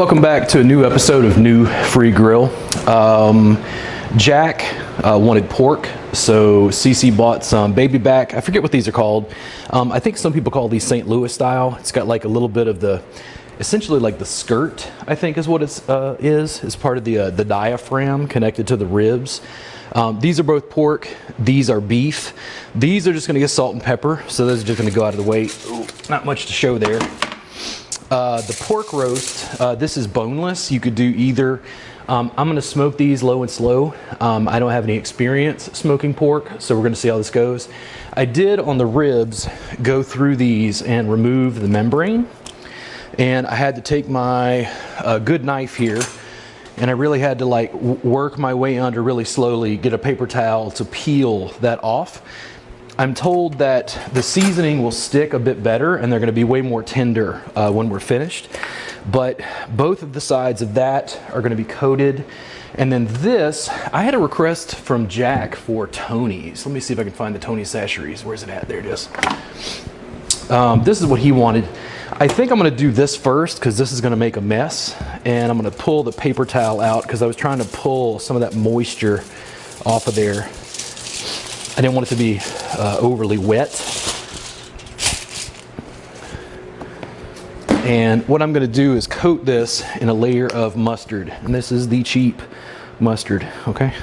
Welcome back to a new episode of New Free Grill. Jack wanted pork, so Cece bought some baby back. I forget what these are called. I think some people call these St. Louis style. It's got like a little bit of the, essentially like the skirt, I think is what it is part of the diaphragm connected to the ribs. These are both pork. These are beef. These are just going to get salt and pepper, so those are just going to go out of the way. Ooh, not much to show there. The pork roast, this is boneless. You could do either. I'm going to smoke these low and slow. I don't have any experience smoking pork, so we're going to see how this goes. I did on the ribs go through these and remove the membrane, and I had to take my good knife here, and I really had to like work my way under really slowly, get a paper towel to peel that off. I'm told that the seasoning will stick a bit better and they're going to be way more tender when we're finished. But both of the sides of that are going to be coated. And then this, I had a request from Jack for Tony's. Let me see if I can find the Tony's Sasheries. Where's it at? There it is. This is what he wanted. I think I'm going to do this first because this is going to make a mess. And I'm going to pull the paper towel out because I was trying to pull some of that moisture off of there. I didn't want it to be overly wet. And what I'm going to do is coat this in a layer of mustard. And this is the cheap mustard, okay?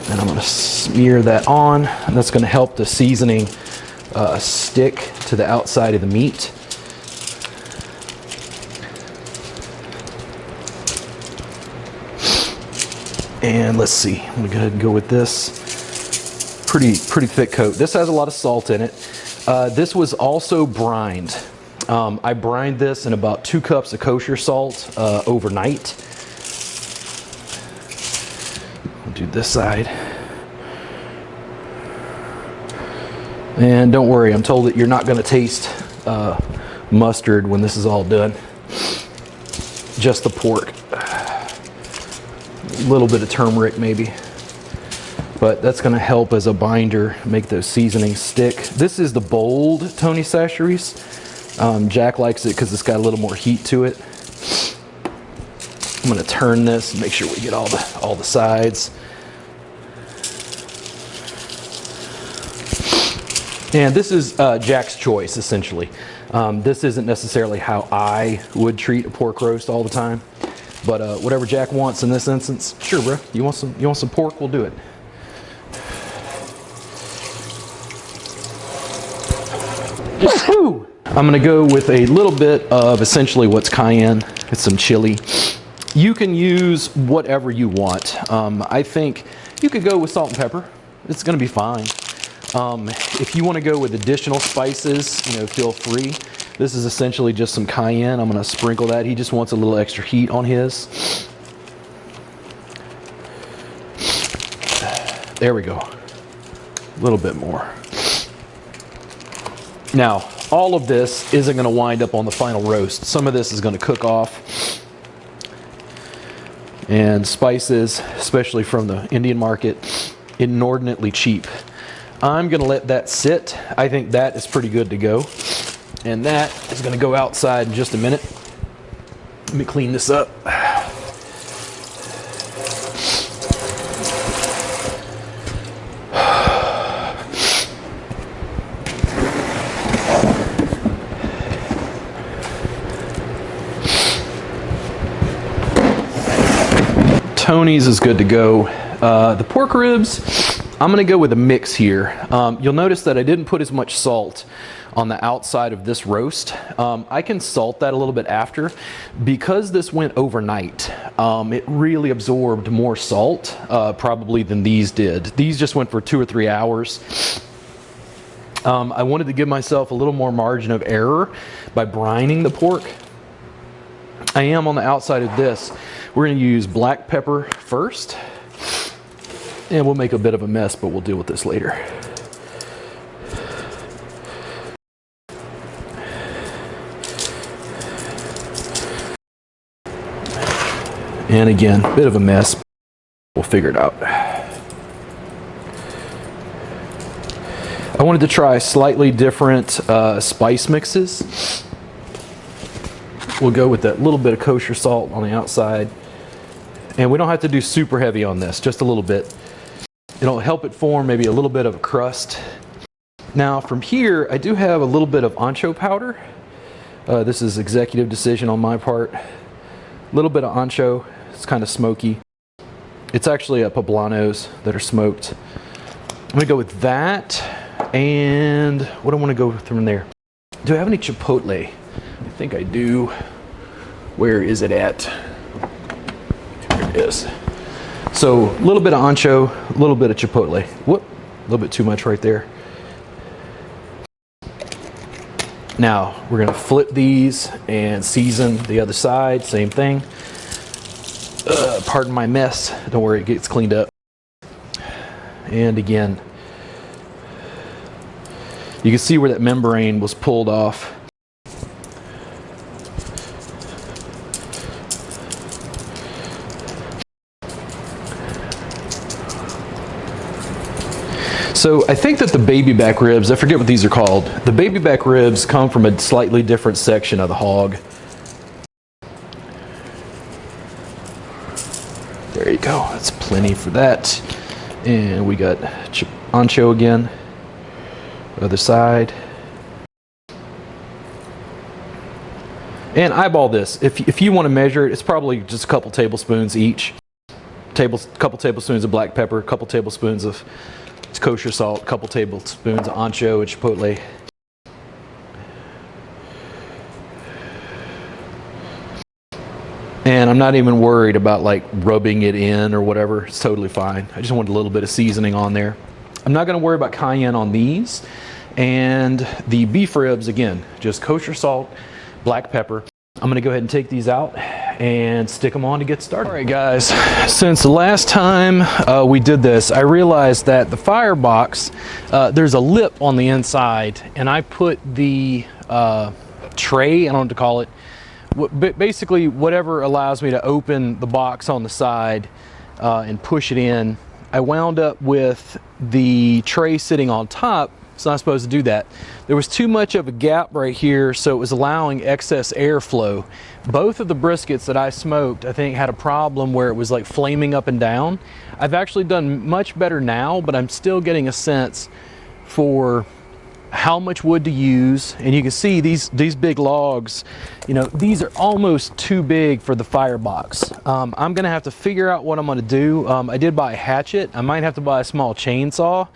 And I'm going to smear that on. And that's going to help the seasoning stick to the outside of the meat. And let's see, I'm gonna go ahead and go with this. Pretty thick coat. This has a lot of salt in it. This was also brined. I brined this in about 2 cups of kosher salt overnight. I'll do this side. And don't worry, I'm told that you're not gonna taste mustard when this is all done. Just the pork. A little bit of turmeric maybe, but that's going to help as a binder, make those seasonings stick. This is the bold Tony Sasheries. Jack likes it because it's got a little more heat to it. I'm going to turn this and make sure we get all the sides. And this is Jack's choice essentially. This isn't necessarily how I would treat a pork roast all the time. But whatever Jack wants in this instance, sure, bro. You want some pork? We'll do it. I'm gonna go with a little bit of essentially what's cayenne. It's some chili. You can use whatever you want. I think you could go with salt and pepper. It's gonna be fine. If you want to go with additional spices, feel free. This is essentially just some cayenne. I'm going to sprinkle that. He just wants a little extra heat on his. There we go. A little bit more. Now, all of this isn't going to wind up on the final roast. Some of this is going to cook off. And spices, especially from the Indian market, inordinately cheap. I'm going to let that sit. I think that is pretty good to go. And that is going to go outside in just a minute. Let me clean this up. Tony's is good to go. The pork ribs, I'm going to go with a mix here. You'll notice that I didn't put as much salt on the outside of this roast. I can salt that a little bit after. Because this went overnight, it really absorbed more salt probably than these did. These just went for 2 or 3 hours. I wanted to give myself a little more margin of error by brining the pork. I am on the outside of this. We're going to use black pepper first. And we'll make a bit of a mess, but we'll deal with this later. And again, bit of a mess. We'll figure it out. I wanted to try slightly different spice mixes. We'll go with that little bit of kosher salt on the outside. And we don't have to do super heavy on this, just a little bit. It'll help it form maybe a little bit of a crust. Now from here, I do have a little bit of ancho powder. This is executive decision on my part. A little bit of ancho, it's kind of smoky. It's actually poblanos that are smoked. I'm gonna go with that. And what do I wanna go from there? Do I have any chipotle? I think I do. Where is it at? Here it is. So a little bit of ancho, a little bit of chipotle. Whoop, a little bit too much right there. Now we're gonna flip these and season the other side, same thing. Pardon my mess, don't worry, it gets cleaned up. And again, you can see where that membrane was pulled off. So I think that the baby back ribs, I forget what these are called, the baby back ribs come from a slightly different section of the hog. There you go, that's plenty for that. And we got ancho again, other side. And eyeball this, if you want to measure it, it's probably just a couple tablespoons each. Couple tablespoons of black pepper, a couple tablespoons of kosher salt, a couple tablespoons of ancho and chipotle. And I'm not even worried about like rubbing it in or whatever. It's totally fine. I just want a little bit of seasoning on there. I'm not going to worry about cayenne on these. And the beef ribs, again, just kosher salt, black pepper. I'm going to go ahead and take these out and stick them on to get started. All right, guys, since the last time we did this, I realized that the firebox, there's a lip on the inside, and I put the tray, I don't know what to call it, basically whatever allows me to open the box on the side and push it in. I wound up with the tray sitting on top. It's not supposed to do that. There was too much of a gap right here, so it was allowing excess airflow. Both of the briskets that I smoked, I think, had a problem where it was like flaming up and down. I've actually done much better now, but I'm still getting a sense for how much wood to use. And you can see these big logs, you know, these are almost too big for the firebox. I'm gonna have to figure out what I'm gonna do. I did buy a hatchet. I might have to buy a small chainsaw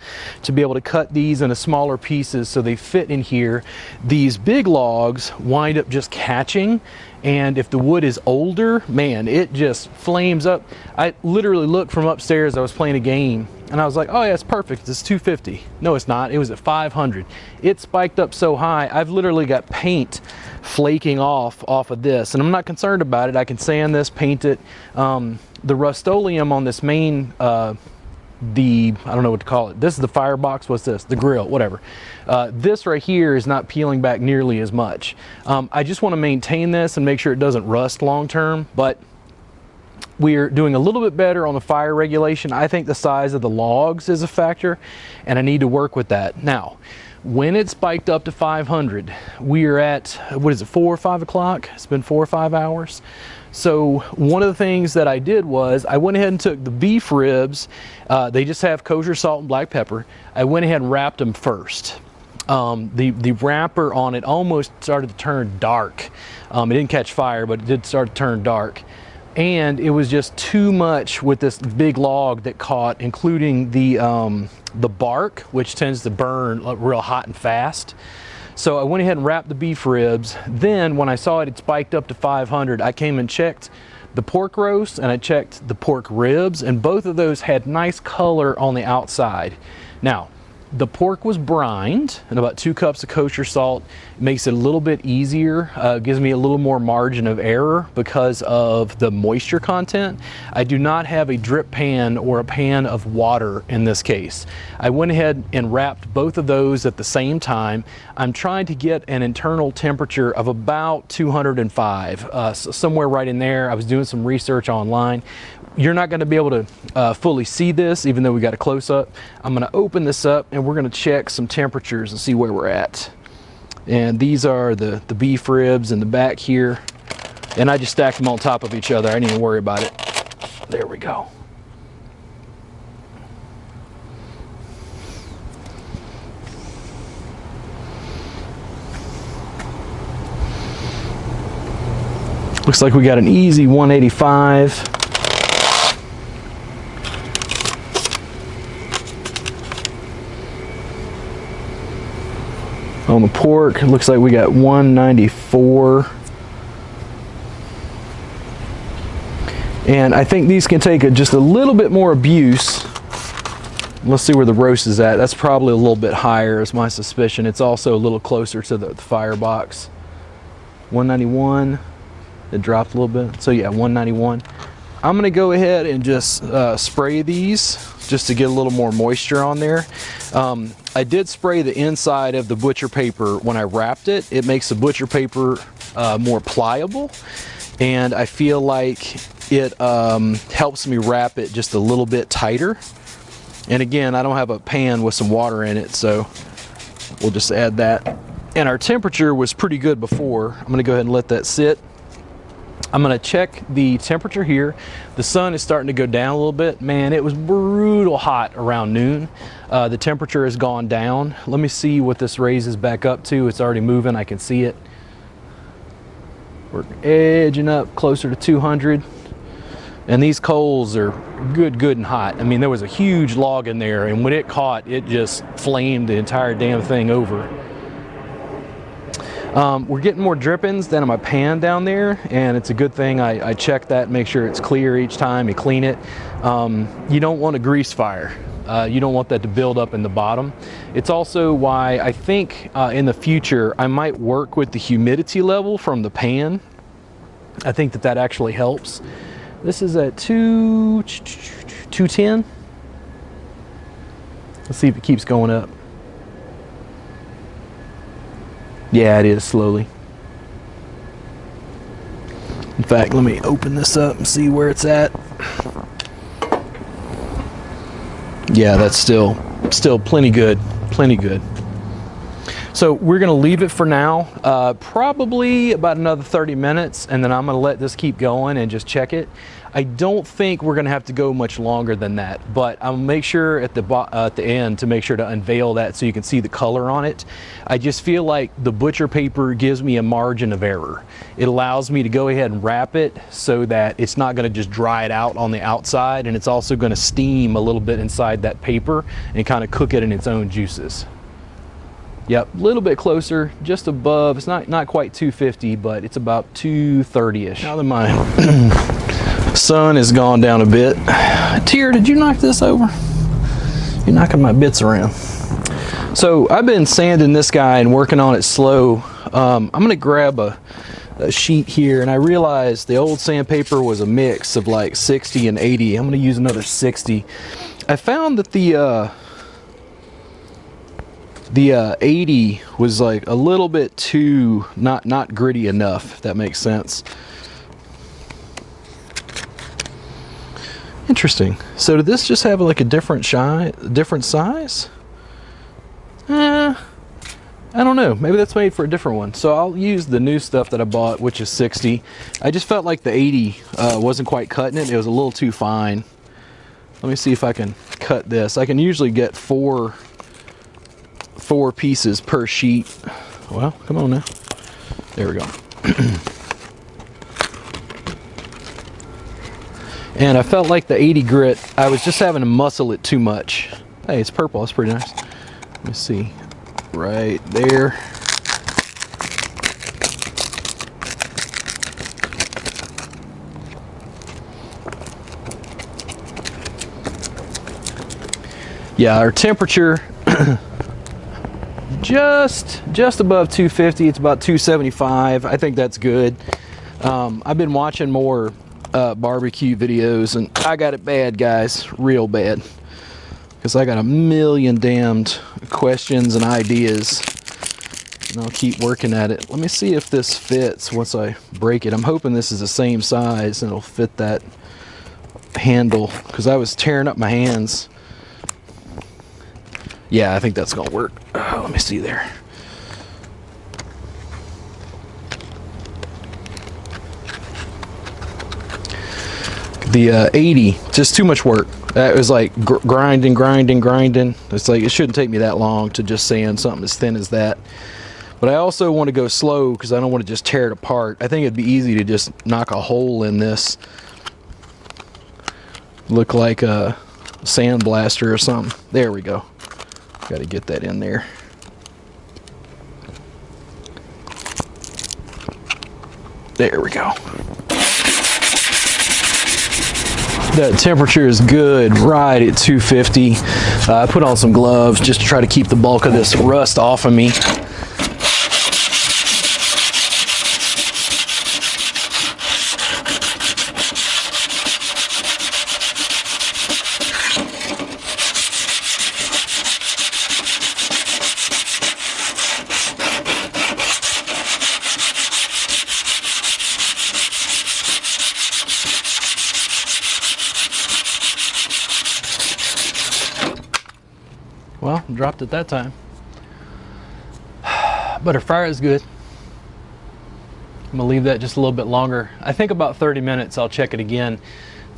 to be able to cut these into smaller pieces so they fit in here. These big logs wind up just catching, and if the wood is older, man, it just flames up. I literally looked from upstairs, I was playing a game, and I was like, oh yeah, it's perfect, it's 250. No, it's not, it was at 500. It spiked up so high, I've literally got paint flaking off of this, and I'm not concerned about it. I can sand this, paint it. The Rust-Oleum on this main, I don't know what to call it. This is the firebox, what's this? The grill, whatever. This right here is not peeling back nearly as much. I just want to maintain this and make sure it doesn't rust long term, but we're doing a little bit better on the fire regulation. I think the size of the logs is a factor, and I need to work with that. Now, when it spiked up to 500, we are at, what is it, 4 or 5 o'clock? It's been 4 or 5 hours. So one of the things that I did was I went ahead and took the beef ribs. They just have kosher salt and black pepper. I went ahead and wrapped them first. The wrapper on it almost started to turn dark. It didn't catch fire, but it did start to turn dark. And it was just too much with this big log that caught, including the bark, which tends to burn real hot and fast. So I went ahead and wrapped the beef ribs. Then when I saw it had spiked up to 500, I came and checked the pork roast and I checked the pork ribs, and both of those had nice color on the outside. Now, the pork was brined and about 2 cups of kosher salt. It makes it a little bit easier, gives me a little more margin of error because of the moisture content. I do not have a drip pan or a pan of water in this case. I went ahead and wrapped both of those at the same time. I'm trying to get an internal temperature of about 205, so somewhere right in there. I was doing some research online. You're not going to be able to fully see this, even though we got a close-up. I'm going to open this up and we're going to check some temperatures and see where we're at. And these are the beef ribs in the back here, and I just stacked them on top of each other. I didn't even worry about it. There we go. Looks like we got an easy 185. On the pork, it looks like we got 194. And I think these can take just a little bit more abuse. Let's see where the roast is at. That's probably a little bit higher is my suspicion. It's also a little closer to the firebox. 191. It dropped a little bit. So yeah, 191. I'm gonna go ahead and just spray these just to get a little more moisture on there. I did spray the inside of the butcher paper when I wrapped it. It makes the butcher paper more pliable, and I feel like it helps me wrap it just a little bit tighter. And again, I don't have a pan with some water in it, so we'll just add that. And our temperature was pretty good before. I'm gonna go ahead and let that sit. I'm gonna check the temperature here. The sun is starting to go down a little bit. Man, it was brutal hot around noon. The temperature has gone down. Let me see what this raises back up to. It's already moving, I can see it. We're edging up closer to 200. And these coals are good and hot. I mean, there was a huge log in there, and when it caught, it just flamed the entire damn thing over. We're getting more drippings than in my pan down there, and it's a good thing I check that, make sure it's clear each time you clean it. You don't want a grease fire. You don't want that to build up in the bottom. It's also why I think in the future I might work with the humidity level from the pan. I think that actually helps. This is at 210. Let's see if it keeps going up. Yeah, it is slowly. In fact, let me open this up and see where it's at. Yeah, that's still plenty good, plenty good. So we're gonna leave it for now, probably about another 30 minutes, and then I'm gonna let this keep going and just check it. I don't think we're gonna have to go much longer than that, but I'll make sure at the end to make sure to unveil that so you can see the color on it. I just feel like the butcher paper gives me a margin of error. It allows me to go ahead and wrap it so that it's not gonna just dry it out on the outside, and it's also gonna steam a little bit inside that paper and kind of cook it in its own juices. Yep, a little bit closer, just above. It's not quite 250, but it's about 230-ish. Now that my sun has gone down a bit. Tyr, did you knock this over? You're knocking my bits around. So I've been sanding this guy and working on it slow. I'm gonna grab a sheet here, and I realized the old sandpaper was a mix of like 60 and 80. I'm gonna use another 60. I found that the 80 was like a little bit too not gritty enough, if that makes sense. Interesting. So did this just have like a different size? I don't know. Maybe that's made for a different one. So I'll use the new stuff that I bought, which is 60. I just felt like the 80 wasn't quite cutting it. It was a little too fine. Let me see if I can cut this. I can usually get four pieces per sheet. Well, come on now. There we go. And I felt like the 80 grit, I was just having to muscle it too much. Hey, it's purple. That's pretty nice. Let me see. Right there. Yeah, our temperature just above 250. It's about 275. I think that's good. I've been watching more barbecue videos, and I got it bad, guys, real bad, because I got a million damned questions and ideas, and I'll keep working at it. Let me see if this fits once I break it. I'm hoping this is the same size and it'll fit that handle, because I was tearing up my hands. Yeah, I think that's gonna work. Let me see there. The 80, just too much work. That was like grinding. It's like it shouldn't take me that long to just sand something as thin as that. But I also want to go slow because I don't want to just tear it apart. I think it'd be easy to just knock a hole in this. Look like a sandblaster or something. There we go. Got to get that in there. There we go. That temperature is good, right at 250. I put on some gloves just to try to keep the bulk of this rust off of me. Well, dropped it that time. But our fire is good. I'm gonna leave that just a little bit longer. I think about 30 minutes, I'll check it again.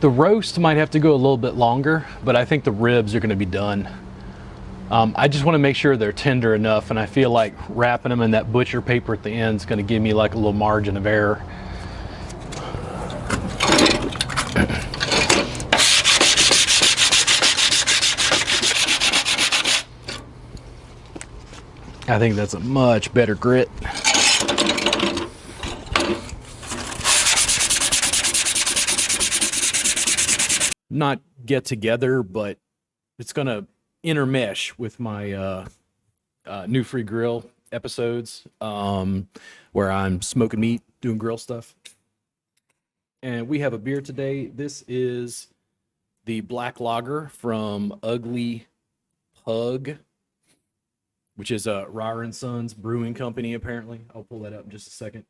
The roast might have to go a little bit longer, but I think the ribs are gonna be done. I just wanna make sure they're tender enough, and I feel like wrapping them in that butcher paper at the end is gonna give me like a little margin of error. I think that's a much better grit. Not get together, but it's gonna intermesh with my new free grill episodes, where I'm smoking meat, doing grill stuff. And we have a beer today. This is the Black Lager from Ugly Pug, which is a Ryer & Sons brewing company, apparently. I'll pull that up in just a second.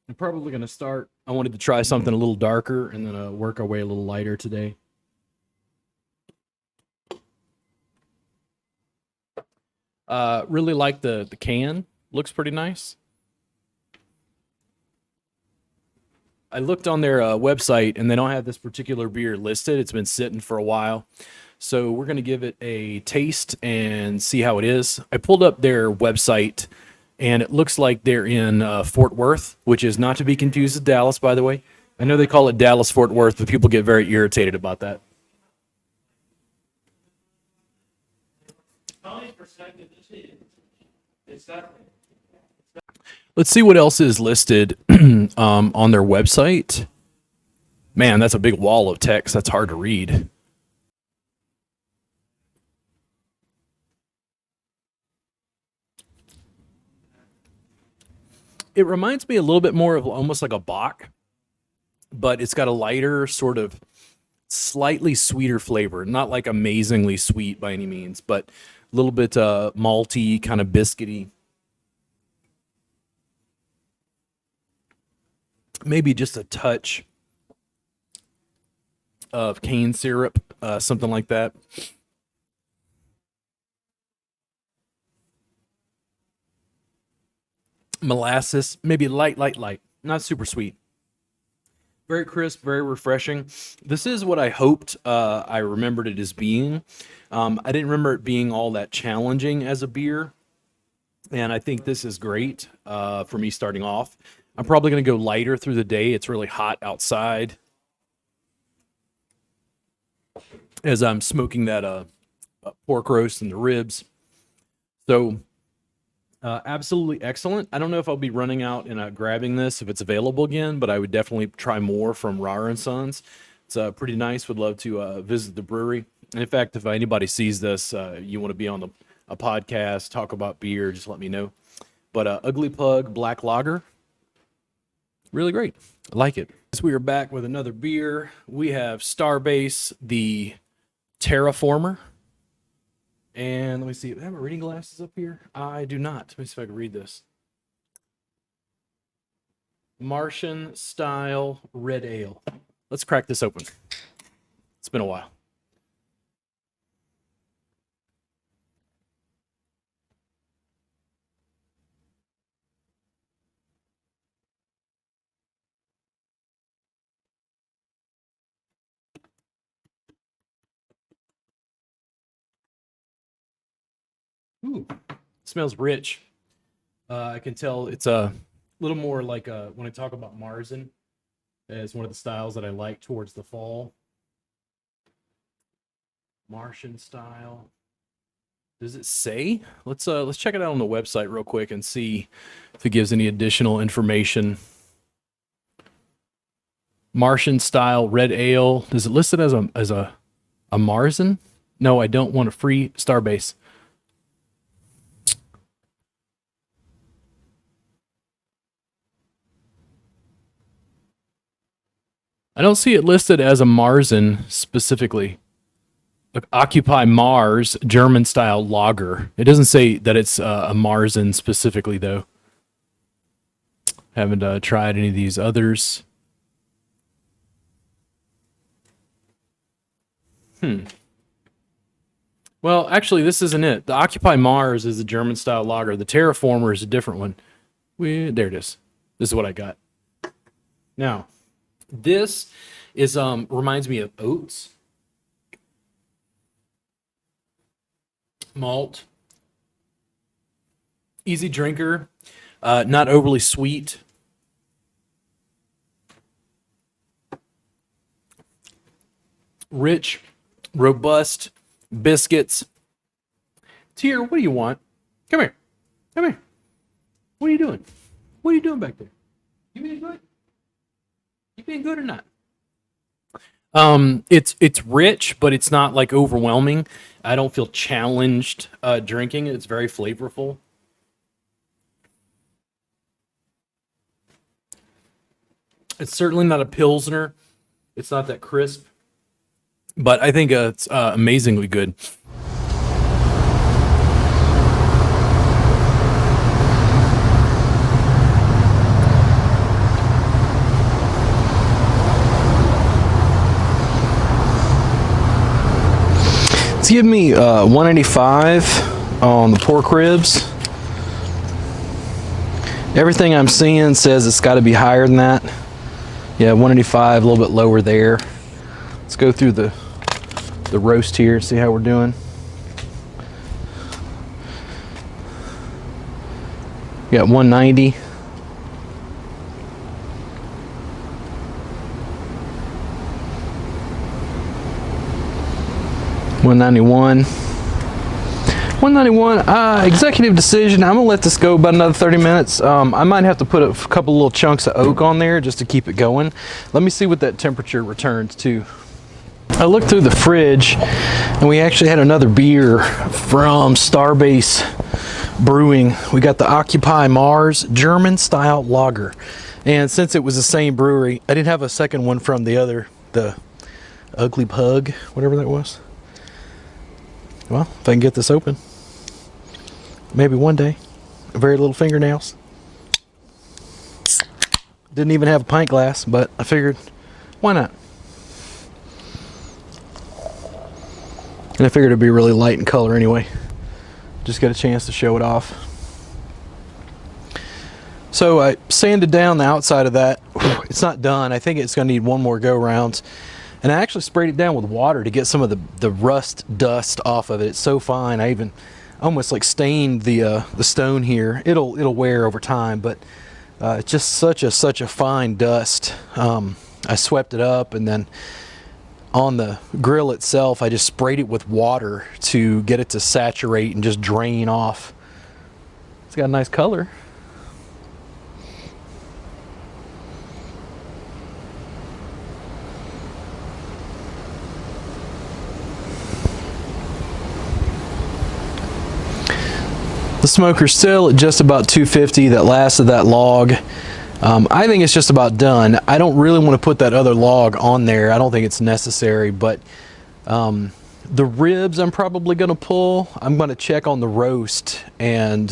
I'm probably going to start. I wanted to try something a little darker and then work our way a little lighter today. Really like the can. Looks pretty nice. I looked on their website, and they don't have this particular beer listed. It's been sitting for a while. So we're going to give it a taste and see how it is. I pulled up their website, and it looks like they're in Fort Worth, which is not to be confused with Dallas, by the way. I know they call it Dallas-Fort Worth, but people get very irritated about that. Let's see what else is listed on their website. Man, that's a big wall of text. That's hard to read. It reminds me a little bit more of almost like a Bock, but it's got a lighter, sort of slightly sweeter flavor. Not like amazingly sweet by any means, but a little bit malty, kind of biscuity. Maybe just a touch of cane syrup, something like that. Molasses, maybe light, not super sweet. Very crisp, very refreshing. This is what I hoped I remembered it as being. I didn't remember it being all that challenging as a beer, and I think this is great for me starting off. I'm probably going to go lighter through the day. It's really hot outside as I'm smoking that pork roast and the ribs. So absolutely excellent. I don't know if I'll be running out and grabbing this if it's available again, but I would definitely try more from Ryer & Sons. It's pretty nice. Would love to visit the brewery. And in fact, if anybody sees this, you want to be on a podcast, talk about beer, just let me know. But Ugly Pug Black Lager, really great. I like it. So we are back with another beer. We have Starbase, the Terraformer. And let me see. Do I have my reading glasses up here? I do not. Let me see if I can read this. Martian style red ale. Let's crack this open. It's been a while. Ooh, smells rich. I can tell it's a little more like when I talk about Marzen, as one of the styles that I like towards the fall. Martian style. Does it say? Let's check it out on the website real quick and see if it gives any additional information. Martian style red ale. Does it list it as a Marzen? No, I don't want a free Starbase. I don't see it listed as a Marzen specifically. Look, Occupy Mars German style lager. It doesn't say that it's a Marzen specifically though. Haven't tried any of these others. Well, actually, this isn't it. The Occupy Mars is the German style lager. The Terraformer is a different one. There it is. This is what I got. Now, this is reminds me of oats, malt, easy drinker, not overly sweet. Rich, robust biscuits. Tier, what do you want? Come here. Come here. What are you doing? What are you doing back there? You being good? You being good or not? It's rich, but it's not like overwhelming. I don't feel challenged drinking it. It's very flavorful. It's certainly not a Pilsner. It's not that crisp. But I think it's amazingly good. It's giving me 185 on the pork ribs. Everything I'm seeing says it's got to be higher than that. Yeah, 185, a little bit lower there. Let's go through the roast here, see how we're doing. We got 190. $191. Executive decision. I'm gonna let this go about another 30 minutes. I might have to put a couple little chunks of oak on there just to keep it going. Let me see what that temperature returns to. I looked through the fridge and we actually had another beer from Starbase Brewing. We got the Occupy Mars German style lager. And since it was the same brewery, I didn't have a second one from the Ugly Pug, whatever that was. Well, if I can get this open, maybe one day. Very little fingernails. Didn't even have a pint glass, but I figured, why not? And I figured it'd be really light in color anyway. Just got a chance to show it off. So I sanded down the outside of that. It's not done. I think it's going to need one more go round. And I actually sprayed it down with water to get some of the rust dust off of it. It's so fine. I even almost like stained the stone here. It'll wear over time, but it's just such a fine dust. I swept it up, and then on the grill itself, I just sprayed it with water to get it to saturate and just drain off. It's got a nice color. The smoker's still at just about 250, that last of that log. I think it's just about done. I don't really want to put that other log on there. I don't think it's necessary, but the ribs I'm probably going to pull. I'm going to check on the roast and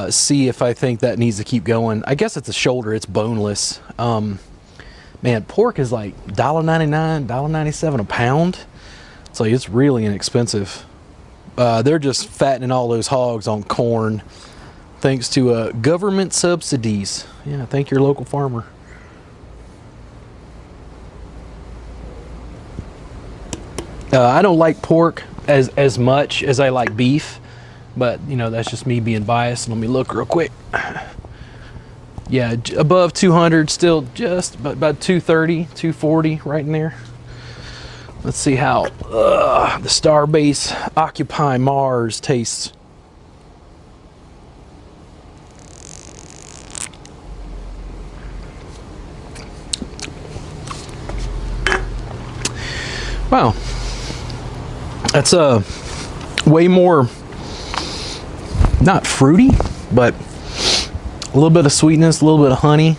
see if I think that needs to keep going. I guess it's a shoulder. It's boneless. Man, pork is like $1.99, $1.97 a pound. It's like it's really inexpensive. They're just fattening all those hogs on corn thanks to government subsidies. Yeah, thank your local farmer. I don't like pork as much as I like beef, but you know, that's just me being biased. Let me look real quick. Yeah, above 200, still just about 230, 240 right in there. Let's see how the Starbase Occupy Mars tastes. Wow, that's way more, not fruity, but a little bit of sweetness, a little bit of honey.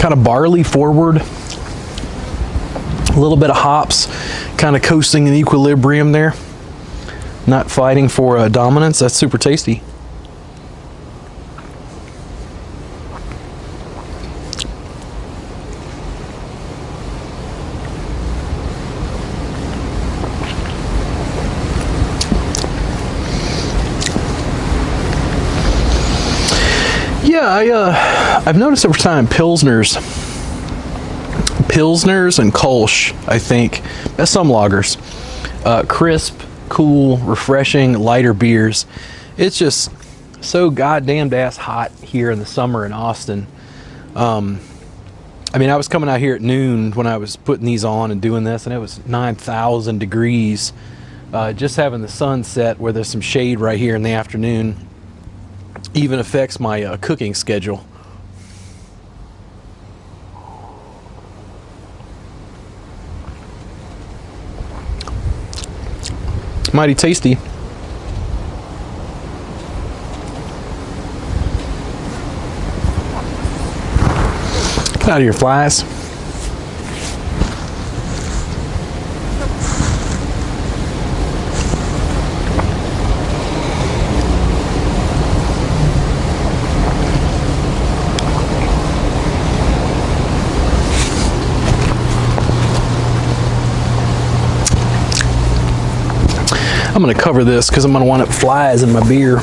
Kind of barley forward, a little bit of hops, kind of coasting in equilibrium there, not fighting for dominance. That's super tasty. Yeah, I've noticed over time Pilsners and Kolsch, I think, that's some lagers, crisp, cool, refreshing, lighter beers. It's just so goddamn ass hot here in the summer in Austin. I mean, I was coming out here at noon when I was putting these on and doing this, and it was 9,000 degrees. Just having the sun set where there's some shade right here in the afternoon even affects my cooking schedule. Mighty tasty. Get out of here, flies. I'm going to cover this because I'm going to wind up flies in my beer. I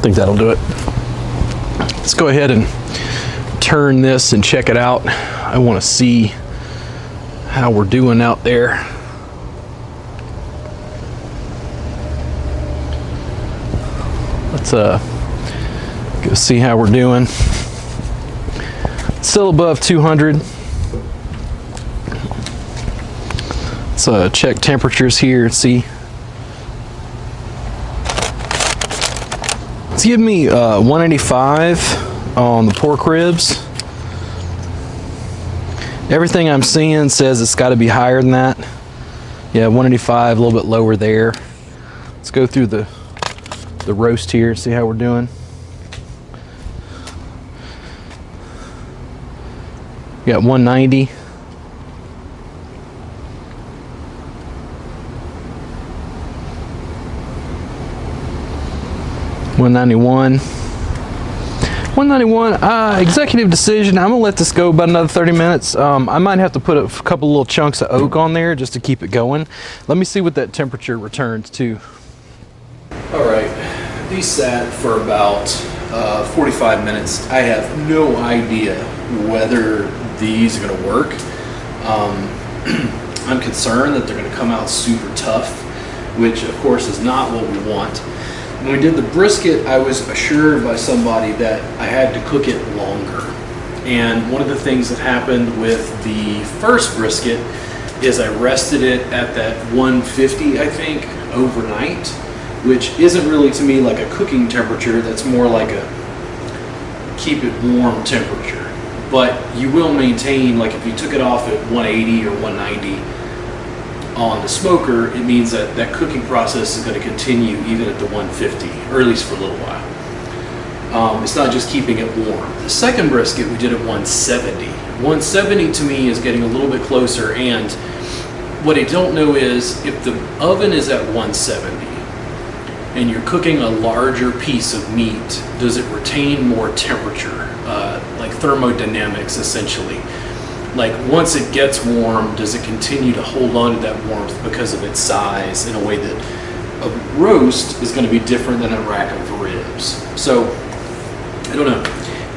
think that'll do it. Let's go ahead and turn this and check it out. I want to see how we're doing out there. Let's go see how we're doing. Still above 200. Let's check temperatures here and see. It's giving me 185 on the pork ribs. Everything I'm seeing says it's got to be higher than that. Yeah, 185, a little bit lower there. Let's go through the roast here, see how we're doing. We got 190. 191. 191, executive decision. I'm gonna let this go about another 30 minutes. I might have to put a couple little chunks of oak on there just to keep it going. Let me see what that temperature returns to. All right, these sat for about 45 minutes. I have no idea whether these are gonna work. I'm concerned that they're gonna come out super tough, which of course is not what we want. When we did the brisket, I was assured by somebody that I had to cook it longer. And one of the things that happened with the first brisket is I rested it at that 150, I think, overnight, which isn't really to me like a cooking temperature. That's more like a keep it warm temperature. But you will maintain, like if you took it off at 180 or 190, on the smoker, it means that that cooking process is going to continue even at the 150, or at least for a little while. It's not just keeping it warm. The second brisket we did at 170. 170 to me is getting a little bit closer, and what I don't know is if the oven is at 170 and you're cooking a larger piece of meat, does it retain more temperature? Like thermodynamics, essentially. Like once it gets warm, does it continue to hold on to that warmth because of its size in a way that a roast is going to be different than a rack of ribs? So I don't know.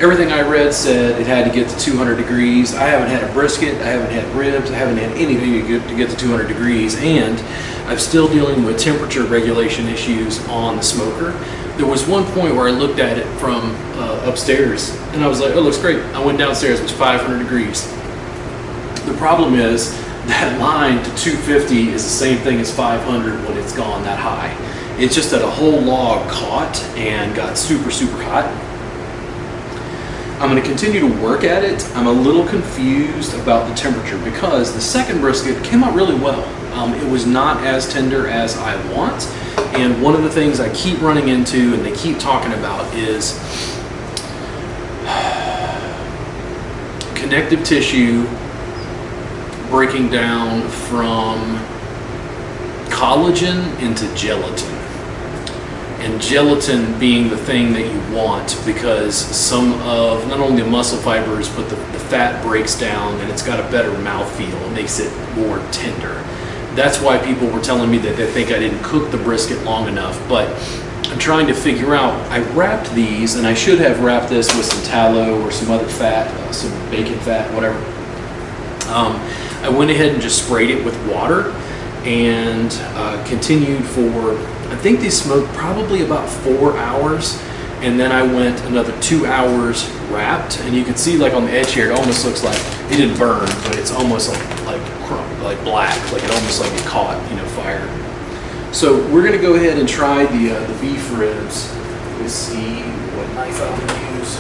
Everything I read said it had to get to 200 degrees. I haven't had a brisket, I haven't had ribs, I haven't had anything to get to 200 degrees, and I'm still dealing with temperature regulation issues on the smoker. There was one point where I looked at it from upstairs, and I was like, oh, it looks great. I went downstairs, it was 500 degrees. The problem is that line to 250 is the same thing as 500 when it's gone that high. It's just that a whole log caught and got super, super hot. I'm going to continue to work at it. I'm a little confused about the temperature because the second brisket came out really well. It was not as tender as I want. And one of the things I keep running into and they keep talking about is connective tissue breaking down from collagen into gelatin. And gelatin being the thing that you want because some of not only the muscle fibers but the fat breaks down and it's got a better mouthfeel. It makes it more tender. That's why people were telling me that they think I didn't cook the brisket long enough, but I'm trying to figure out. I wrapped these, and I should have wrapped this with some tallow or some other fat, some bacon fat, whatever. I went ahead and just sprayed it with water and continued for, I think these smoked probably about 4 hours, and then I went another 2 hours wrapped, and you can see like on the edge here, it almost looks like it didn't burn, but it's almost like black, like it almost like it caught, fire. So we're gonna go ahead and try the beef ribs. Let's see what knife I can use.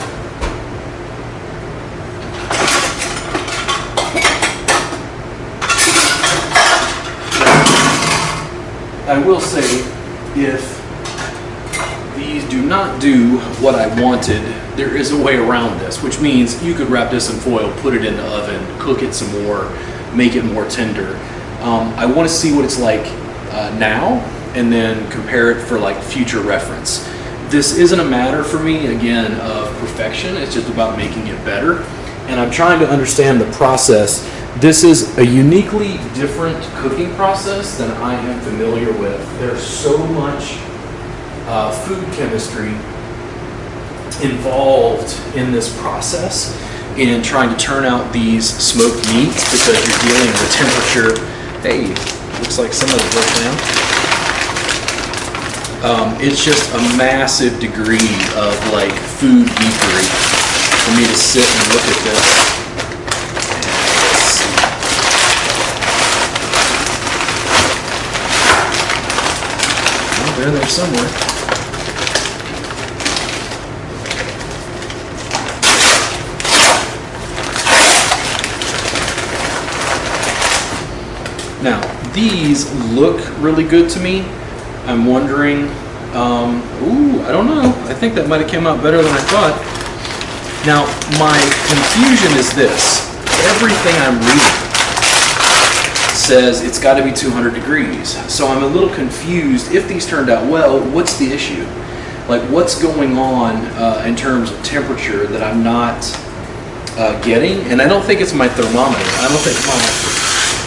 I will say, if these do not do what I wanted, there is a way around this, which means you could wrap this in foil, put it in the oven, cook it some more, make it more tender. I want to see what it's like now and then compare it for like future reference. This isn't a matter for me, again, of perfection. It's just about making it better. And I'm trying to understand the process. This is a uniquely different cooking process than I am familiar with. There's so much food chemistry involved in this process in trying to turn out these smoked meats because you're dealing with temperature. Hey, looks like some of it broke down. It's just a massive degree of like food geekery for me to sit and look at this. They're in there somewhere. Now, these look really good to me. I'm wondering, I don't know. I think that might have come out better than I thought. Now, my confusion is this. Everything I'm reading says it's got to be 200 degrees. So I'm a little confused. If these turned out well, what's the issue? Like, what's going on in terms of temperature that I'm not getting? And I don't think it's my thermometer. I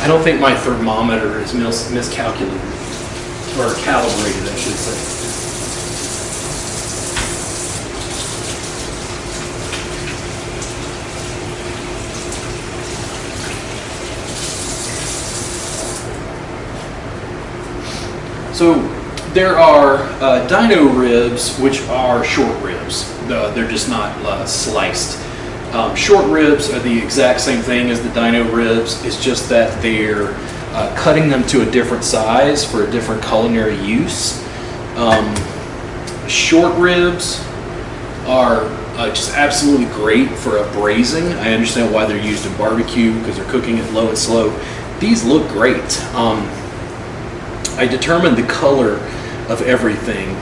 don't think my thermometer is miscalculated or calibrated, I should say. So there are dino ribs, which are short ribs. They're just not sliced. Short ribs are the exact same thing as the dino ribs. It's just that they're cutting them to a different size for a different culinary use. Short ribs are just absolutely great for a braising. I understand why they're used in barbecue because they're cooking it low and slow. These look great. I determined the color of everything.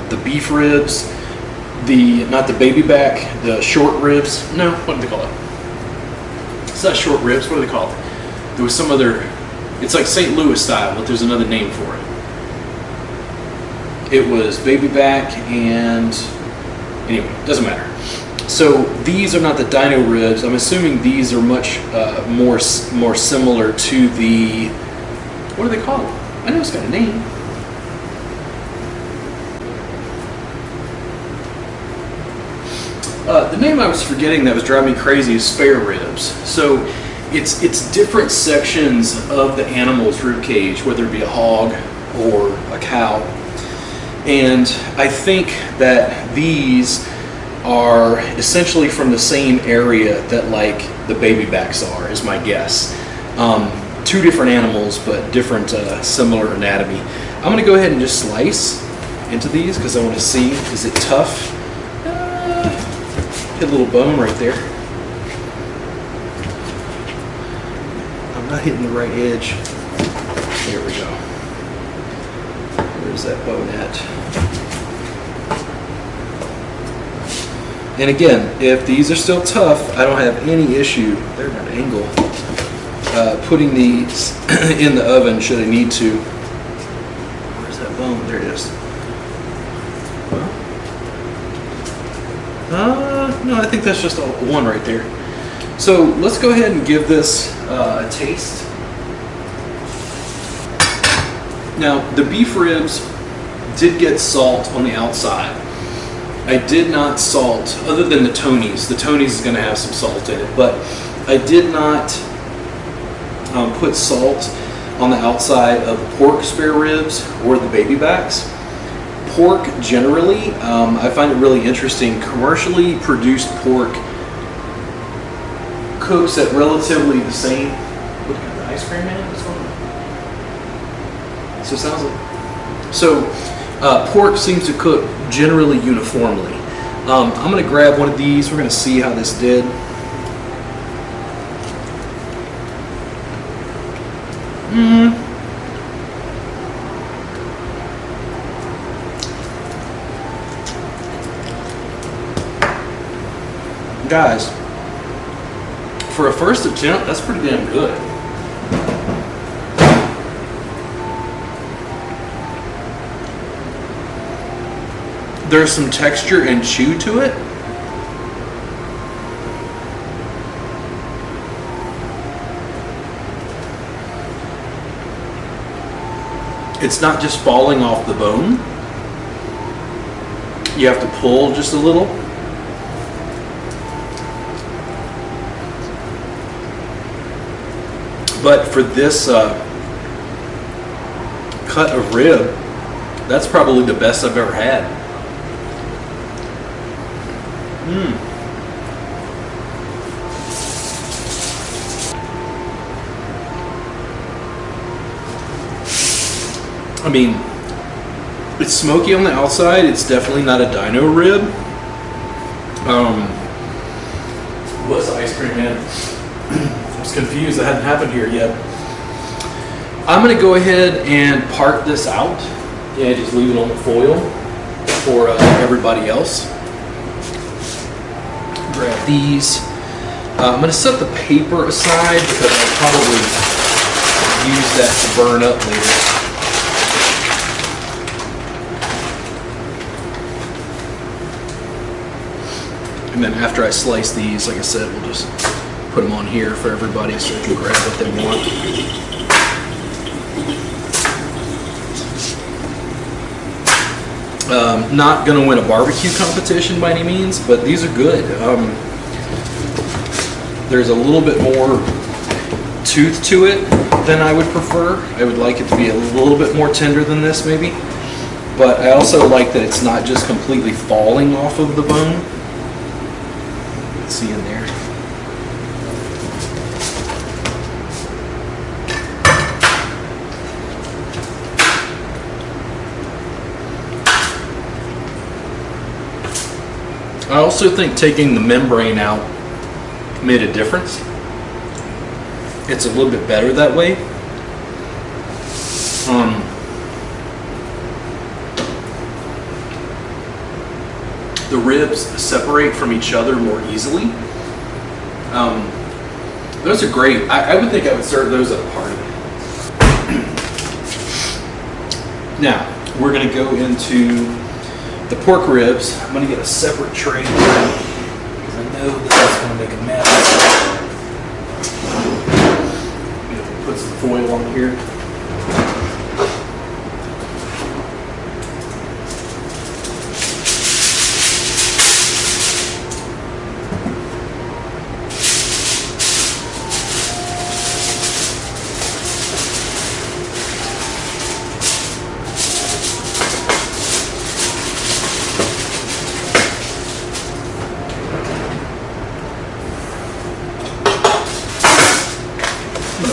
The beef ribs, not the baby back, the short ribs. No, what do they call it? It's not short ribs. What do they call it? There was some other. It's like St. Louis style, but there's another name for it. It was baby back and anyway, doesn't matter. So these are not the dino ribs. I'm assuming these are much more similar to the. What are they called? I know it's got a name. The name I was forgetting that was driving me crazy is spare ribs. So it's different sections of the animal's rib cage, whether it be a hog or a cow. And I think that these are essentially from the same area that like the baby backs are, is my guess. Two different animals, but different similar anatomy. I'm gonna go ahead and just slice into these because I want to see, is it tough? Hit a little bone right there. I'm not hitting the right edge. There we go. Where's that bone at? And again, if these are still tough, I don't have any issue. They're at an angle. Putting these in the oven should I need to. Where's that bone? There it is. No, I think that's just one right there. So let's go ahead and give this a taste. Now, the beef ribs did get salt on the outside. I did not salt, other than the Tony's. The Tony's is going to have some salt in it, but I did not put salt on the outside of the pork spare ribs or the baby backs. Pork generally, I find it really interesting. Commercially produced pork cooks at relatively the same. Looking at the ice cream man, what's going on? So it sounds like. So pork seems to cook generally uniformly. I'm going to grab one of these. We're going to see how this did. Guys, for a first attempt, that's pretty damn good. There's some texture and chew to it. It's not just falling off the bone. You have to pull just a little. But for this cut of rib, that's probably the best I've ever had. I mean, it's smoky on the outside. It's definitely not a dino rib. What's the ice cream man? I was confused. That hadn't happened here yet. I'm going to go ahead and part this out. Yeah, just leave it on the foil for everybody else. Grab these. I'm going to set the paper aside because I'll probably use that to burn up later. And then after I slice these, like I said, we'll just put them on here for everybody so they can grab what they want. Not going to win a barbecue competition by any means, but these are good. There's a little bit more tooth to it than I would prefer. I would like it to be a little bit more tender than this maybe. But I also like that it's not just completely falling off of the bone. Let's see in there. I also think taking the membrane out made a difference. It's a little bit better that way. The ribs separate from each other more easily. Those are great. I would think I would serve those at a party. Now, we're going to go into the pork ribs. I'm going to get a separate tray because I know that that's going to make a mess. Put some foil on here.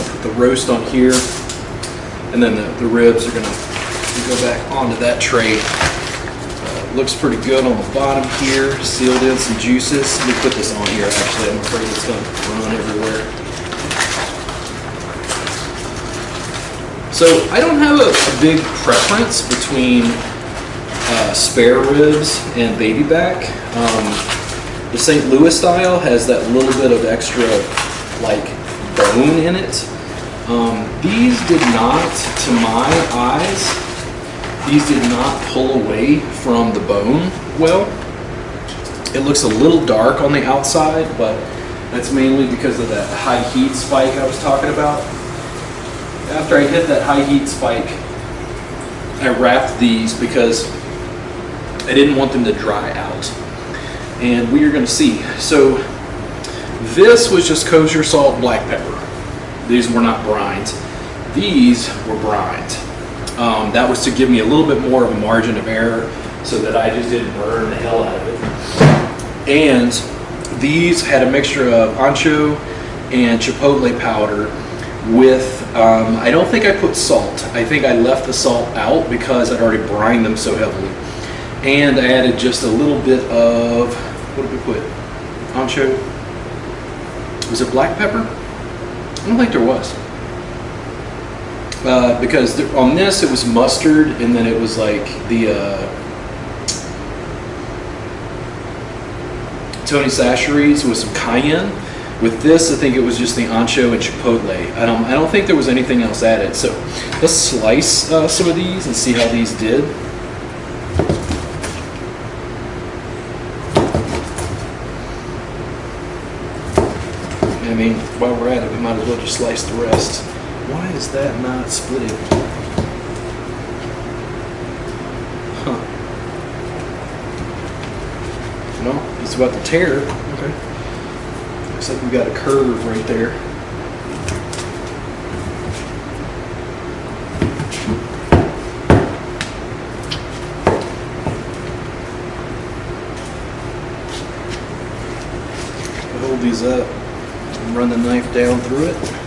going to put the roast on here, and then the ribs are going to go back onto that tray. Looks pretty good on the bottom here, sealed in some juices. Let me put this on here, actually. I'm afraid it's going to run everywhere. So I don't have a big preference between spare ribs and baby back. The St. Louis style has that little bit of extra like bone in it. These did not, to my eyes, these did not pull away from the bone well. It looks a little dark on the outside, but that's mainly because of that high heat spike I was talking about. After I hit that high heat spike, I wrapped these because I didn't want them to dry out. And we are going to see. So this was just kosher salt, black pepper. These were not brines. These were brined. That was to give me a little bit more of a margin of error so that I just didn't burn the hell out of it. And these had a mixture of ancho and chipotle powder with, I don't think I put salt. I think I left the salt out because I'd already brined them so heavily. And I added just a little bit of, what did we put? Ancho. Was it black pepper? I don't think there was. Because on this it was mustard, and then it was like the Tony Chachere's with some cayenne. With this, I think it was just the ancho and chipotle. I don't think there was anything else added. So let's slice some of these and see how these did. I mean, while we're at it, we might as well just slice the rest. Why is that not splitting? Huh. No, it's about to tear. Okay. Looks like we got a curve right there. Hold these up and run the knife down through it.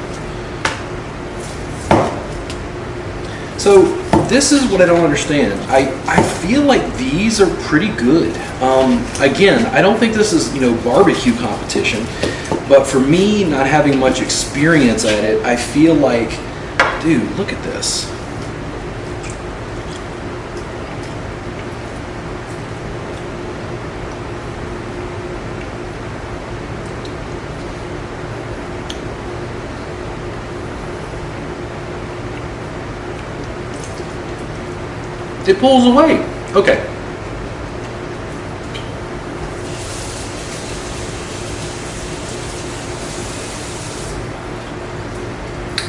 So this is what I don't understand. I feel like these are pretty good. Again, I don't think this is, barbecue competition, but for me, not having much experience at it, I feel like, dude, look at this. It pulls away. Okay.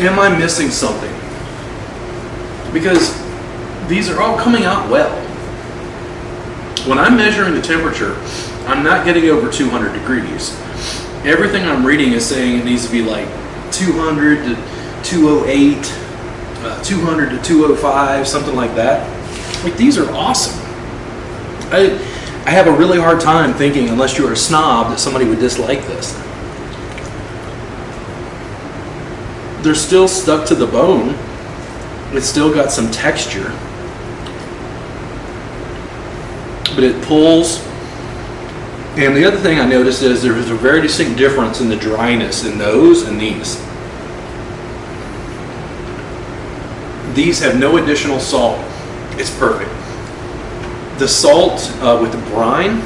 Am I missing something? Because these are all coming out well. When I'm measuring the temperature, I'm not getting over 200 degrees. Everything I'm reading is saying it needs to be like 200 to 208, 200 to 205, something like that. Like, these are awesome. I have a really hard time thinking, unless you're a snob, that somebody would dislike this. They're still stuck to the bone. It's still got some texture. But it pulls. And the other thing I noticed is there's a very distinct difference in the dryness in those and these. These have no additional salt. It's perfect. The salt with the brine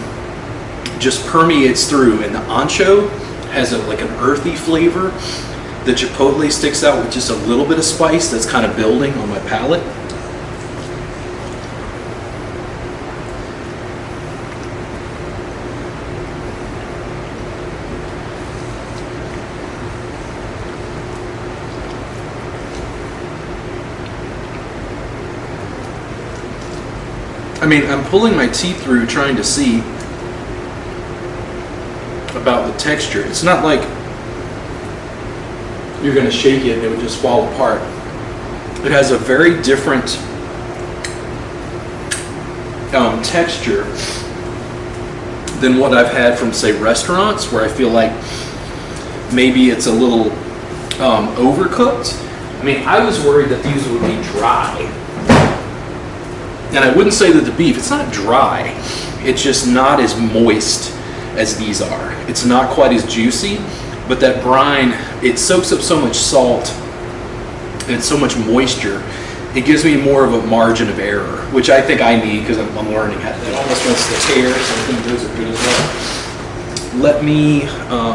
just permeates through, and the ancho has like an earthy flavor. The chipotle sticks out with just a little bit of spice that's kind of building on my palate. I mean, I'm pulling my teeth through trying to see about the texture. It's not like you're going to shake it and it would just fall apart. It has a very different texture than what I've had from, say, restaurants, where I feel like maybe it's a little overcooked. I mean, I was worried that these would be dry. And I wouldn't say that the beef, it's not dry. It's just not as moist as these are. It's not quite as juicy, but that brine, it soaks up so much salt and so much moisture. It gives me more of a margin of error, which I think I need because I'm learning how to. It almost wants to tear, so I think those are good as well. Let me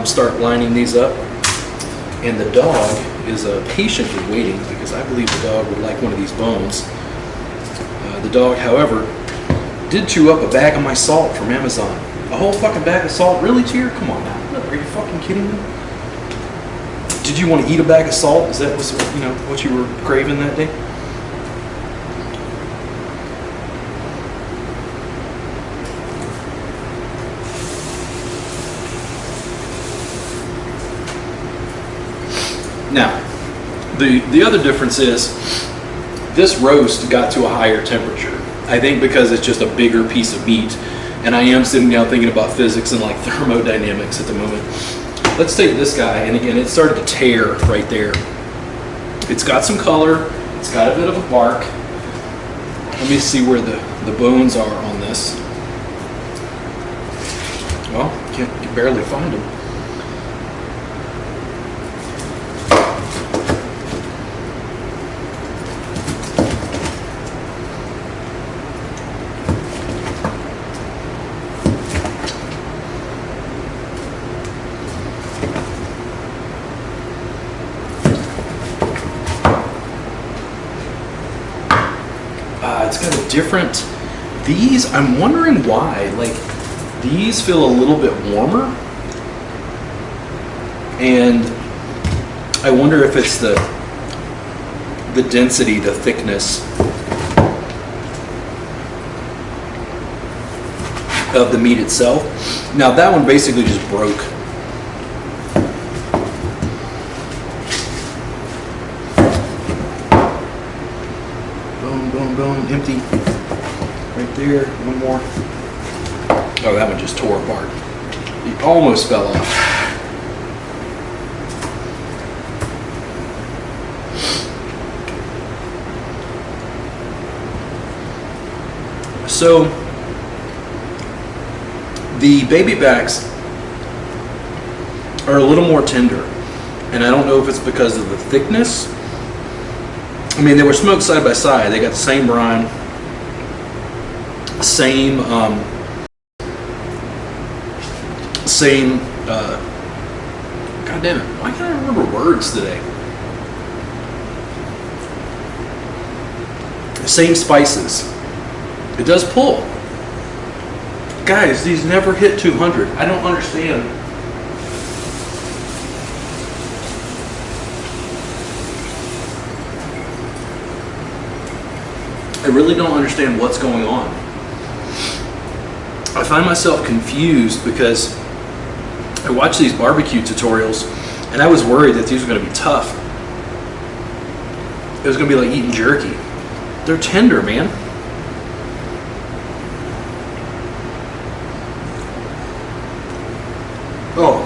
start lining these up. And the dog is patiently waiting because I believe the dog would like one of these bones. The dog, however, did chew up a bag of my salt from Amazon. A whole fucking bag of salt? Really, Cheer? Come on now. Are you fucking kidding me? Did you want to eat a bag of salt? Is that what you were craving that day? Now, the other difference is this roast got to a higher temperature. I think because it's just a bigger piece of meat, and I am sitting down thinking about physics and like thermodynamics at the moment. Let's take this guy, and again, it started to tear right there. It's got some color, it's got a bit of a bark. Let me see where the bones are on this. Well, you can barely find them. It's got a different, these, I'm wondering why, like, these feel a little bit warmer, and I wonder if it's the density, the thickness of the meat itself. Now that one basically just broke. Boom, empty. Right there, one more. Oh, that one just tore apart. It almost fell off. So, the baby backs are a little more tender, and I don't know if it's because of the thickness. I mean, they were smoked side by side. They got the same brine, same, God damn it, why can't I remember words today? Same spices. It does pull. Guys, these never hit 200. I don't understand. I really don't understand what's going on. I find myself confused because I watch these barbecue tutorials and I was worried that these were going to be tough. It was going to be like eating jerky. They're tender, man. Oh.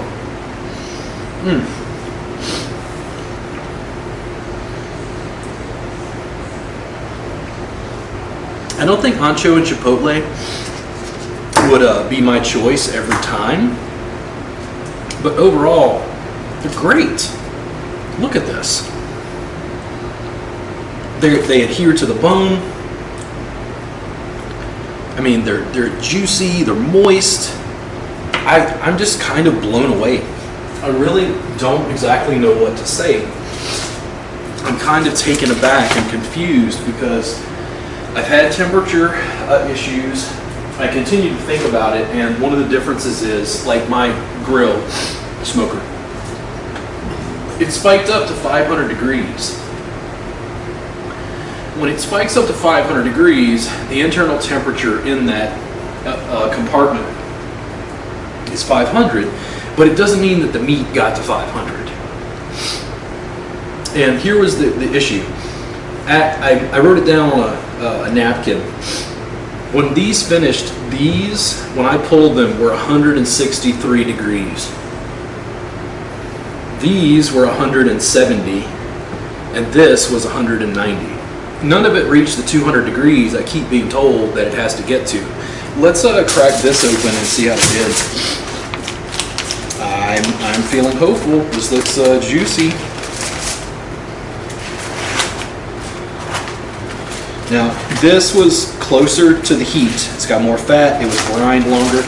I don't think ancho and chipotle would be my choice every time, but overall, they're great. Look at this. They adhere to the bone. I mean, they're juicy, they're moist. I'm just kind of blown away. I really don't exactly know what to say. I'm kind of taken aback and confused because I've had temperature issues. I continue to think about it, and one of the differences is, like my grill smoker, it spiked up to 500 degrees. When it spikes up to 500 degrees, the internal temperature in that compartment is 500, but it doesn't mean that the meat got to 500. And here was the issue. I wrote it down on a napkin. When these finished, when I pulled them, were 163 degrees. These were 170, and this was 190. None of it reached the 200 degrees I keep being told that it has to get to. Let's crack this open and see how it did. I'm feeling hopeful. This looks juicy. Now, this was closer to the heat. It's got more fat. It was brined longer.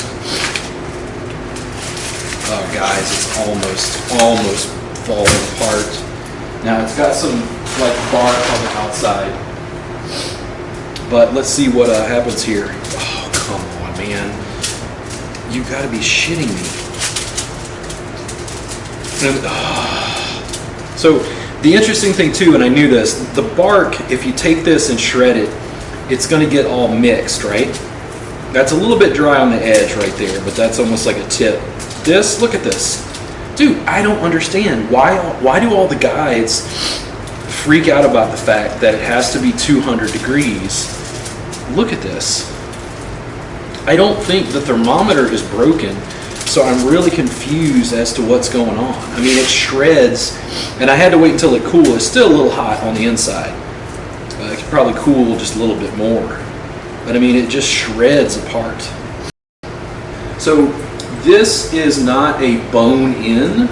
Oh, guys, it's almost falling apart. Now, it's got some like bark on the outside. But let's see what happens here. Oh, come on, man. You gotta be shitting me. And, so, the interesting thing too, and I knew this, the bark, if you take this and shred it, it's gonna get all mixed, right? That's a little bit dry on the edge right there, but that's almost like a tip. This, look at this. Dude, I don't understand. Why do all the guides freak out about the fact that it has to be 200 degrees? Look at this. I don't think the thermometer is broken, so I'm really confused as to what's going on. I mean, it shreds, and I had to wait until it cooled. It's still a little hot on the inside. It could probably cool just a little bit more. But I mean, it just shreds apart. So this is not a bone-in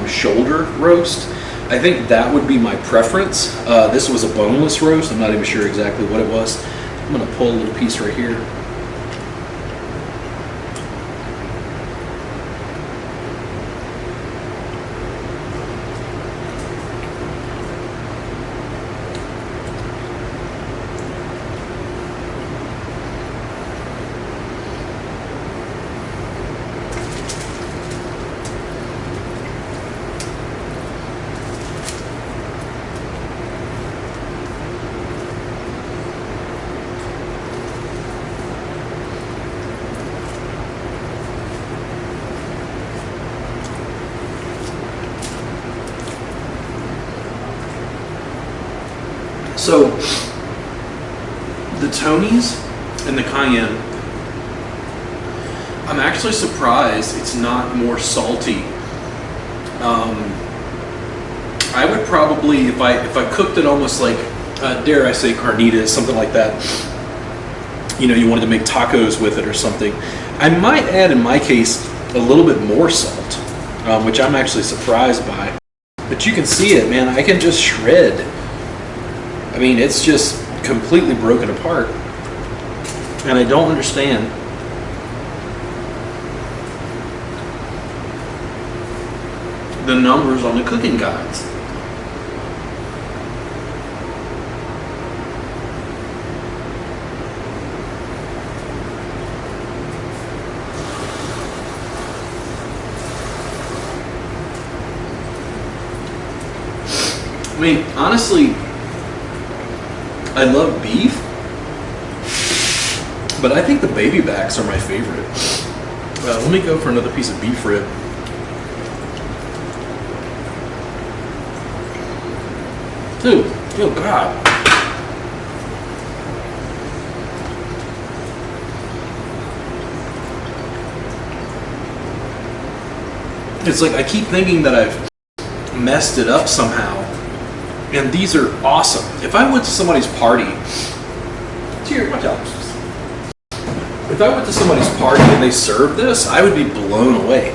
shoulder roast. I think that would be my preference. This was a boneless roast. I'm not even sure exactly what it was. I'm gonna pull a little piece right here. So, the Tonys and the Cayenne, I'm actually surprised it's not more salty. I would probably, if I cooked it almost like, dare I say carnitas, something like that, you know, you wanted to make tacos with it or something, I might add, in my case, a little bit more salt, which I'm actually surprised by. But you can see it, man, I can just shred. I mean, it's just completely broken apart. And I don't understand. The numbers on the cooking guides. I mean, honestly, I love beef, but I think the baby backs are my favorite. Let me go for another piece of beef rib. Dude, oh God. It's like I keep thinking that I've messed it up somehow. And these are awesome. If I went to somebody's party, here, watch out. If I went to somebody's party and they served this, I would be blown away.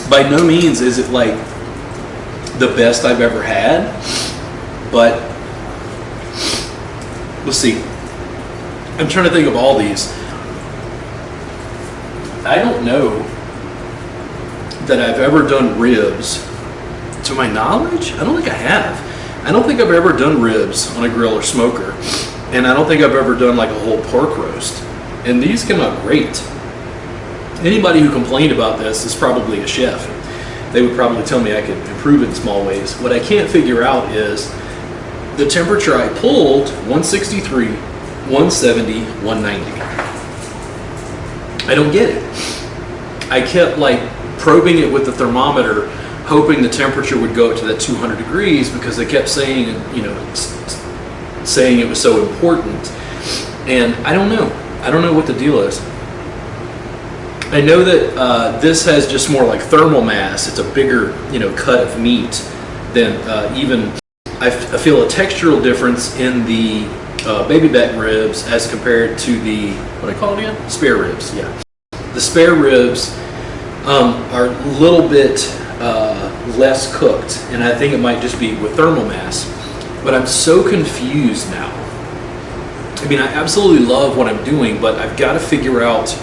By no means is it like the best I've ever had, but let's see. I'm trying to think of all these. I don't know that I've ever done ribs. To my knowledge, I don't think I have. I don't think I've ever done ribs on a grill or smoker. And I don't think I've ever done like a whole pork roast. And these came out great. Anybody who complained about this is probably a chef. They would probably tell me I could improve it in small ways. What I can't figure out is the temperature I pulled, 163, 170, 190. I don't get it. I kept like probing it with the thermometer, hoping the temperature would go up to that 200 degrees because they kept saying, you know, saying it was so important. And I don't know. I don't know what the deal is. I know that this has just more like thermal mass. It's a bigger, cut of meat than even. I feel a textural difference in the baby back ribs as compared to the, what do I call it again? Spare ribs. Yeah, the spare ribs are a little bit less cooked, and I think it might just be with thermal mass. But I'm so confused now. I mean, I absolutely love what I'm doing, but I've got to figure out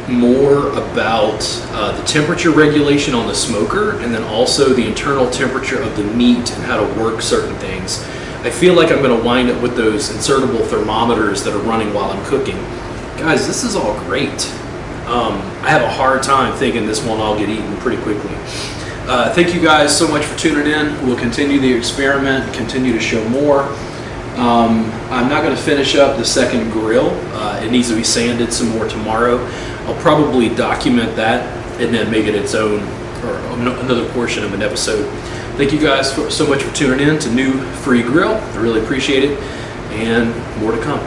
more about the temperature regulation on the smoker, and then also the internal temperature of the meat and how to work certain things. I feel like I'm going to wind up with those insertable thermometers that are running while I'm cooking. Guys, this is all great. I have a hard time thinking this won't all get eaten pretty quickly. Thank you guys so much for tuning in. We'll continue the experiment, continue to show more. I'm not going to finish up the second grill. It needs to be sanded some more tomorrow. I'll probably document that and then make it its own, or another portion of an episode. Thank you guys so much for tuning in to New Free Grill. I really appreciate it, and more to come.